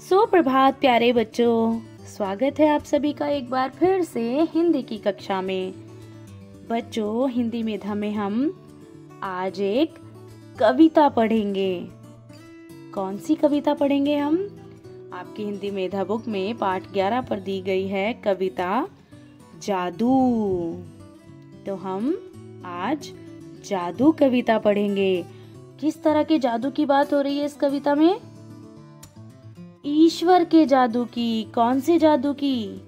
सुप्रभात प्यारे बच्चों, स्वागत है आप सभी का एक बार फिर से हिंदी की कक्षा में। बच्चों, हिंदी मेधा में हम आज एक कविता पढ़ेंगे। कौन सी कविता पढ़ेंगे हम? आपकी हिंदी मेधा बुक में पाठ 11 पर दी गई है कविता जादू। तो हम आज जादू कविता पढ़ेंगे। किस तरह के जादू की बात हो रही है इस कविता में? ईश्वर के जादू की। कौन से जादू की?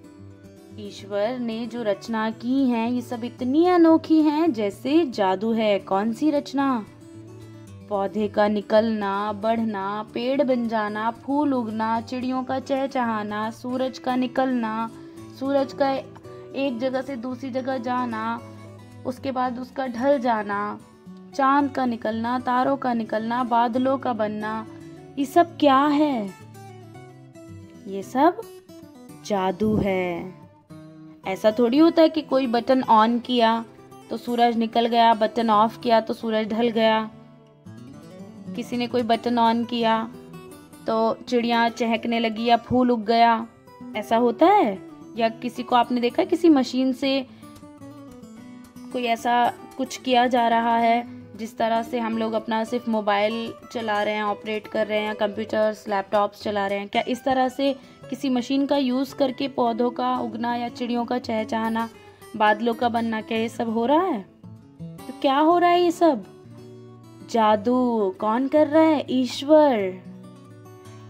ईश्वर ने जो रचना की हैं ये सब इतनी अनोखी हैं जैसे जादू है। कौन सी रचना? पौधे का निकलना, बढ़ना, पेड़ बन जाना, फूल उगना, चिड़ियों का चहचहाना, सूरज का निकलना, सूरज का एक जगह से दूसरी जगह जाना, उसके बाद उसका ढल जाना, चांद का निकलना, तारों का निकलना, बादलों का बनना, ये सब क्या है? ये सब जादू है। ऐसा थोड़ी होता है कि कोई बटन ऑन किया तो सूरज निकल गया, बटन ऑफ किया तो सूरज ढल गया। किसी ने कोई बटन ऑन किया तो चिड़िया चहकने लगी या फूल उग गया। ऐसा होता है? या किसी को आपने देखा किसी मशीन से कोई ऐसा कुछ किया जा रहा है जिस तरह से हम लोग अपना सिर्फ मोबाइल चला रहे हैं, ऑपरेट कर रहे हैं, कंप्यूटर्स, लैपटॉप्स चला रहे हैं? क्या इस तरह से किसी मशीन का यूज़ करके पौधों का उगना या चिड़ियों का चहचहाना, बादलों का बनना, क्या ये सब हो रहा है? तो क्या हो रहा है ये सब? जादू। कौन कर रहा है? ईश्वर।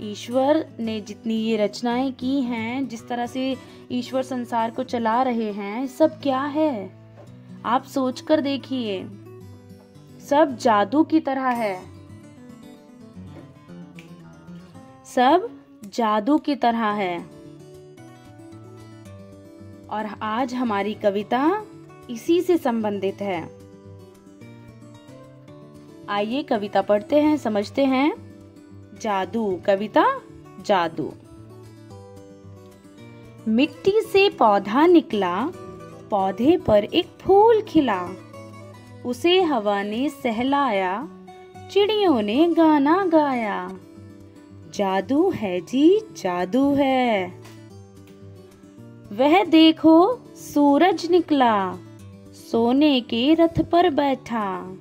ईश्वर ने जितनी ये रचनाएं की हैं, जिस तरह से ईश्वर संसार को चला रहे हैं, सब क्या है? आप सोच कर देखिए। सब जादू की तरह है। सब जादू की तरह है। और आज हमारी कविता इसी से संबंधित है। आइए कविता पढ़ते हैं, समझते हैं। जादू। कविता जादू। मिट्टी से पौधा निकला, पौधे पर एक फूल खिला, उसे हवा ने सहलाया, चिड़ियों ने गाना गाया। जादू है जी, जादू है। वह देखो सूरज निकला, सोने के रथ पर बैठा,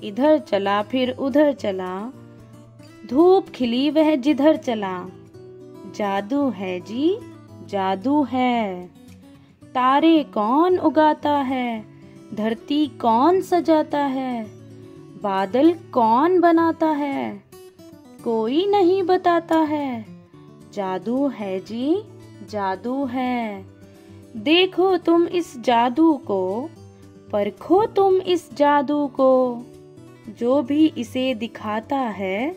इधर चला फिर उधर चला, धूप खिली वह जिधर चला। जादू है जी, जादू है। तारे कौन उगाता है, धरती कौन सजाता है, बादल कौन बनाता है, कोई नहीं बताता है। जादू है जी, जादू है। देखो तुम इस जादू को, परखो तुम इस जादू को, जो भी इसे दिखाता है,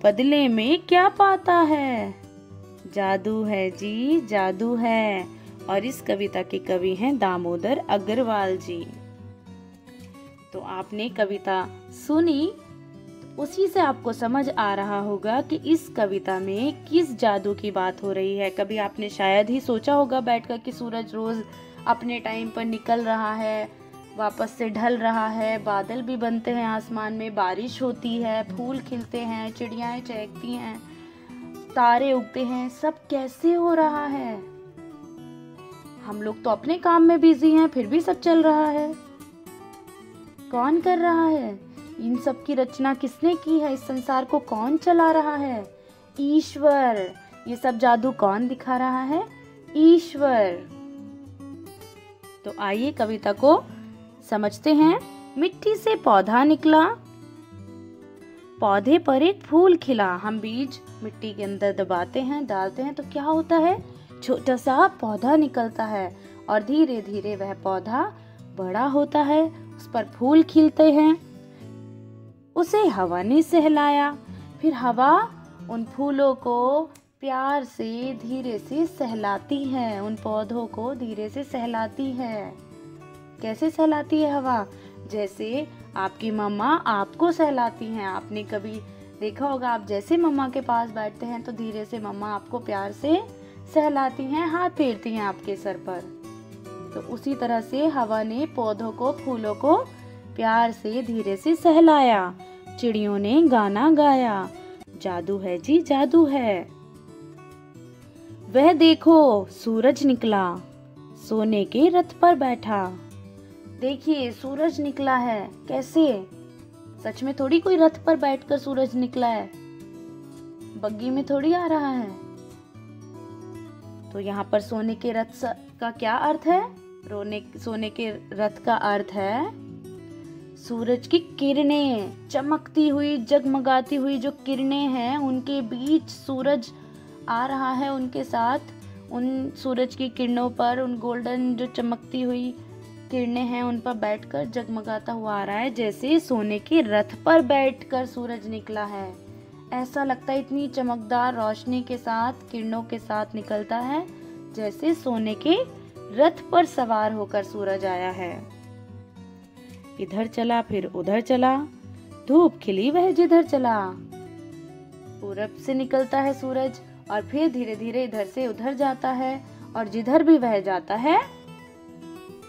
बदले में क्या पाता है। जादू है जी, जादू है। और इस कविता के कवि हैं दामोदर अग्रवाल जी। तो आपने कविता सुनी, उसी से आपको समझ आ रहा होगा कि इस कविता में किस जादू की बात हो रही है। कभी आपने शायद ही सोचा होगा बैठकर कि सूरज रोज अपने टाइम पर निकल रहा है, वापस से ढल रहा है, बादल भी बनते हैं आसमान में, बारिश होती है, फूल खिलते हैं, चिड़ियाएं चहकती हैं, तारे उगते हैं। सब कैसे हो रहा है? हम लोग तो अपने काम में बिजी हैं, फिर भी सब चल रहा है। कौन कर रहा है? इन सब की रचना किसने की है? इस संसार को कौन चला रहा है? ईश्वर। ये सब जादू कौन दिखा रहा है? ईश्वर। तो आइए कविता को समझते हैं। मिट्टी से पौधा निकला, पौधे पर एक फूल खिला। हम बीज मिट्टी के अंदर दबाते हैं, डालते हैं तो क्या होता है? छोटा सा पौधा निकलता है और धीरे धीरे वह पौधा बड़ा होता है, उस पर फूल खिलते हैं। उसे हवा ने सहलाया, फिर हवा उन फूलों को प्यार से धीरे से सहलाती है, उन पौधों को धीरे से सहलाती है। कैसे सहलाती है हवा? जैसे आपकी मम्मा आपको सहलाती हैं। आपने कभी देखा होगा, आप जैसे मम्मा के पास बैठते हैं तो धीरे से मम्मा आपको प्यार से सहलाती हैं, हाथ फेरती हैं आपके सर पर। तो उसी तरह से हवा ने पौधों को, फूलों को प्यार से धीरे से सहलाया, चिड़ियों ने गाना गाया। जादू है जी, जादू है। वह देखो सूरज निकला, सोने के रथ पर बैठा। देखिए सूरज निकला है, कैसे? सच में थोड़ी कोई रथ पर बैठकर सूरज निकला है, बग्गी में थोड़ी आ रहा है। तो यहाँ पर सोने के रथ का क्या अर्थ है? सोने के रथ का अर्थ है सूरज की किरणें, चमकती हुई जगमगाती हुई जो किरणें हैं उनके बीच सूरज आ रहा है, उनके साथ उन सूरज की किरणों पर, उन गोल्डन जो चमकती हुई किरणें हैं उन पर बैठकर जगमगाता हुआ आ रहा है, जैसे सोने के रथ पर बैठकर सूरज निकला है। ऐसा लगता है इतनी चमकदार रोशनी के साथ, किरणों के साथ निकलता है, जैसे सोने के रथ पर सवार होकर सूरज आया है। इधर चला फिर उधर चला, धूप खिली वह जिधर चला। पूरब से निकलता है सूरज और फिर धीरे धीरे इधर से उधर जाता है, और जिधर भी वह जाता है,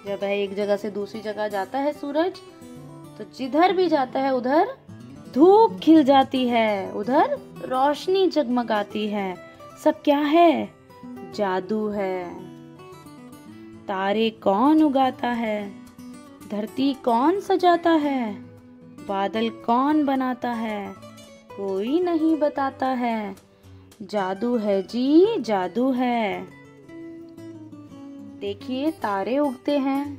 जब वह एक जगह से दूसरी जगह जाता है सूरज, तो जिधर भी जाता है उधर धूप खिल जाती है, उधर रोशनी जगमगाती है। सब क्या है? जादू है। तारे कौन उगाता है, धरती कौन सजाता है, बादल कौन बनाता है, कोई नहीं बताता है। जादू है जी, जादू है। देखिए तारे उगते हैं,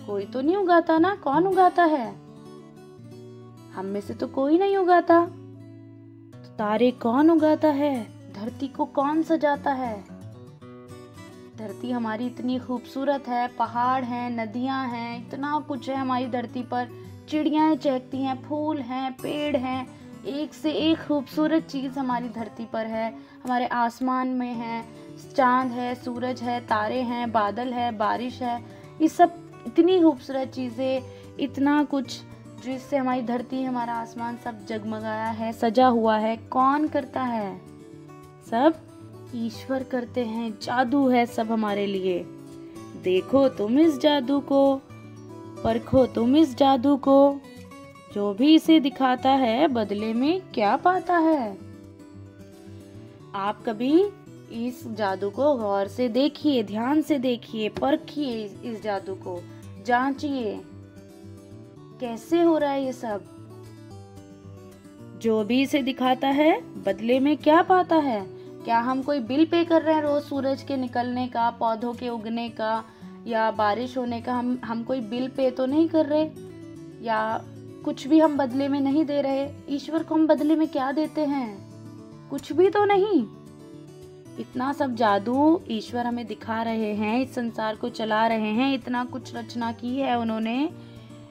कोई तो नहीं उगाता ना, कौन उगाता है? हम में से तो कोई नहीं उगाता। तो तारे कौन उगाता है, धरती को कौन सजाता है? धरती हमारी इतनी खूबसूरत है, पहाड़ हैं, नदियां हैं, इतना कुछ है हमारी धरती पर। चिड़ियाएं चहकती हैं, फूल हैं, पेड़ हैं, एक से एक खूबसूरत चीज हमारी धरती पर है। हमारे आसमान में है, चांद है, सूरज है, तारे हैं, बादल है, बारिश है। ये सब इतनी खूबसूरत चीजें, इतना कुछ जिससे हमारी धरती, हमारा आसमान सब जगमगाया है, सजा हुआ है। कौन करता है? सब ईश्वर करते हैं। जादू है सब हमारे लिए। देखो तुम इस जादू को, परखो तुम इस जादू को, जो भी इसे दिखाता है बदले में क्या पाता है। आप कभी इस जादू को गौर से देखिए, ध्यान से देखिए, परखिए, इस जादू को जांचिए, कैसे हो रहा है ये सब। जो भी इसे दिखाता है बदले में क्या पाता है। क्या हम कोई बिल पे कर रहे हैं रोज सूरज के निकलने का, पौधों के उगने का या बारिश होने का? हम कोई बिल पे तो नहीं कर रहे, या कुछ भी हम बदले में नहीं दे रहे। ईश्वर को हम बदले में क्या देते हैं? कुछ भी तो नहीं। इतना सब जादू ईश्वर हमें दिखा रहे हैं, इस संसार को चला रहे हैं, इतना कुछ रचना की है उन्होंने।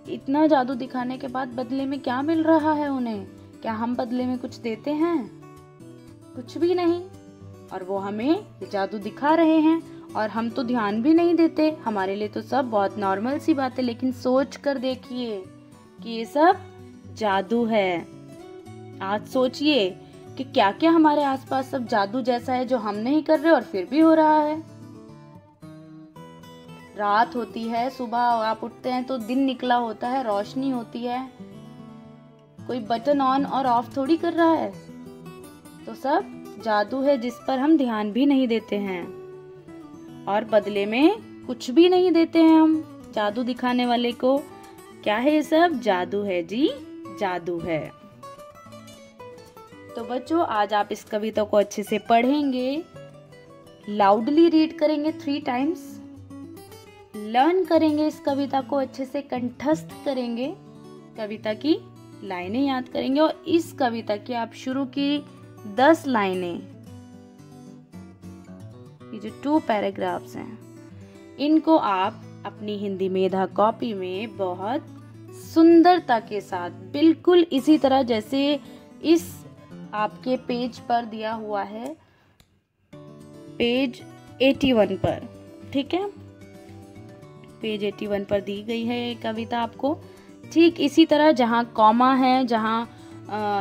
इतना जादू दिखाने के बाद बदले में क्या मिल रहा है उन्हें? क्या हम बदले में कुछ देते हैं? कुछ भी नहीं। और वो हमें जादू दिखा रहे हैं और हम तो ध्यान भी नहीं देते। हमारे लिए तो सब बहुत नॉर्मल सी बात है, लेकिन सोच कर देखिए कि ये सब जादू है। आज सोचिए कि क्या क्या हमारे आसपास सब जादू जैसा है जो हम नहीं कर रहे और फिर भी हो रहा है। रात होती है, सुबह आप उठते हैं तो दिन निकला होता है, रोशनी होती है, कोई बटन ऑन और ऑफ थोड़ी कर रहा है। तो सब जादू है जिस पर हम ध्यान भी नहीं देते हैं और बदले में कुछ भी नहीं देते हैं हम जादू दिखाने वाले को। क्या है ये सब? जादू है जी, जादू है। तो बच्चों आज आप इस कविता को अच्छे से पढ़ेंगे, लाउडली रीड करेंगे 3 टाइम्स, लर्न करेंगे इस कविता को अच्छे से, कंठस्थ करेंगे, कविता की लाइनें याद करेंगे और इस कविता की आप शुरू की 10 लाइनें, ये जो 2 पैराग्राफ्स हैं, इनको आप अपनी हिंदी मेधा कॉपी में बहुत सुंदरता के साथ, बिल्कुल इसी तरह जैसे इस आपके पेज पर दिया हुआ है, पेज 81 पर, ठीक है, पेज 81 पर दी गई है ये कविता आपको। ठीक इसी तरह जहाँ कॉमा है, जहाँ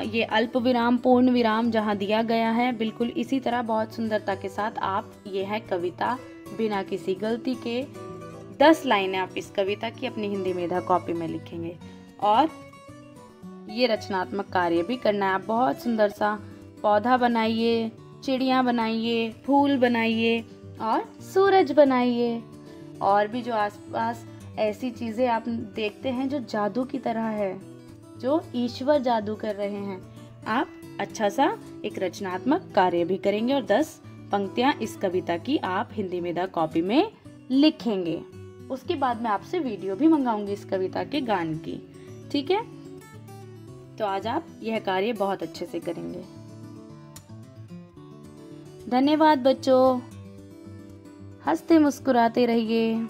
ये अल्प विराम, पूर्ण विराम जहाँ दिया गया है, बिल्कुल इसी तरह बहुत सुंदरता के साथ आप, ये है कविता, बिना किसी गलती के 10 लाइनें आप इस कविता की अपनी हिंदी मेधा कॉपी में लिखेंगे और ये रचनात्मक कार्य भी करना है। आप बहुत सुंदर सा पौधा बनाइए, चिड़िया बनाइए, फूल बनाइए और सूरज बनाइए। और भी जो आसपास ऐसी चीज़ें आप देखते हैं जो जादू की तरह है, जो ईश्वर जादू कर रहे हैं, आप अच्छा सा एक रचनात्मक कार्य भी करेंगे और 10 पंक्तियां इस कविता की आप हिंदी में द कॉपी में लिखेंगे। उसके बाद मैं आपसे वीडियो भी मंगाऊंगी इस कविता के गान की, ठीक है? तो आज आप यह कार्य बहुत अच्छे से करेंगे। धन्यवाद बच्चों, हंसते मुस्कुराते रहिए।